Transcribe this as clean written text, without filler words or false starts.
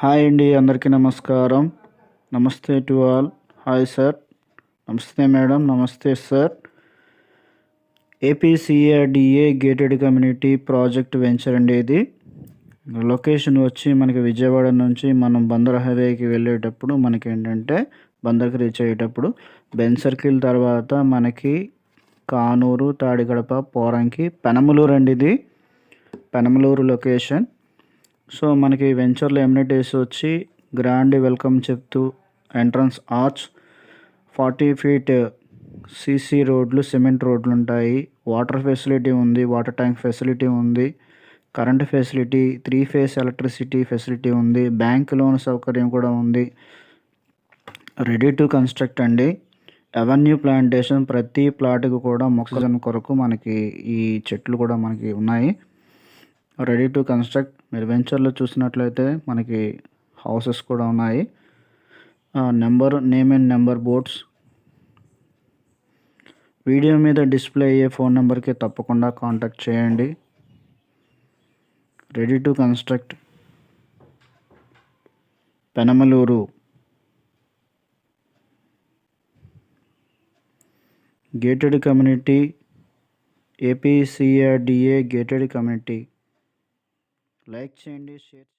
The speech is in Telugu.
హాయ్ అండి, అందరికీ నమస్కారం. నమస్తే టు ఆల్. Hi sir. నమస్తే మేడం. నమస్తే sir. APCRDA gated community project venture అండి ఇది. లొకేషన్ వచ్చి మనకి విజయవాడ నుంచి మనం బందర్ హైవేకి వెళ్ళేటప్పుడు మనకి ఏంటంటే బందర్కి రీచ్ అయ్యేటప్పుడు బెన్ సర్కిల్ తర్వాత మనకి కానూరు, తాడిగడప, పోరంకి, పెనమలూరు అండి ఇది. పెనమలూరు లొకేషన్. సో మనకి వెంచర్లో ఎమ్యూనిటీస్ వచ్చి గ్రాండ్ వెల్కమ్ చెప్తూ ఎంట్రన్స్ ఆర్చ్, 40 ఫీట్ సీసీ రోడ్లు, సిమెంట్ రోడ్లు ఉంటాయి. వాటర్ ఫెసిలిటీ ఉంది, వాటర్ ట్యాంక్ ఫెసిలిటీ ఉంది, current facility, 3 face electricity facility ఉంది, బ్యాంక్ లోన్ సౌకర్యం కూడా ఉంది. రెడీ టు కన్స్ట్రక్ట్ అండి. అవెన్యూ ప్లాంటేషన్, ప్రతి ప్లాట్కి కూడా మొక్కజొన్న కొరకు మనకి ఈ చెట్లు కూడా మనకి ఉన్నాయి. Ready to construct. మీరు వెంచర్లో చూసినట్లయితే మనకి హౌసెస్ కూడా ఉన్నాయి. Name and number boards video మీద డిస్ప్లే అయ్యే ఫోన్ నెంబర్కి తప్పకుండా కాంటాక్ట్ చేయండి. Ready to construct, Penamaluru. Gated community, APCRDA gated community. Like చేయండి, షేర్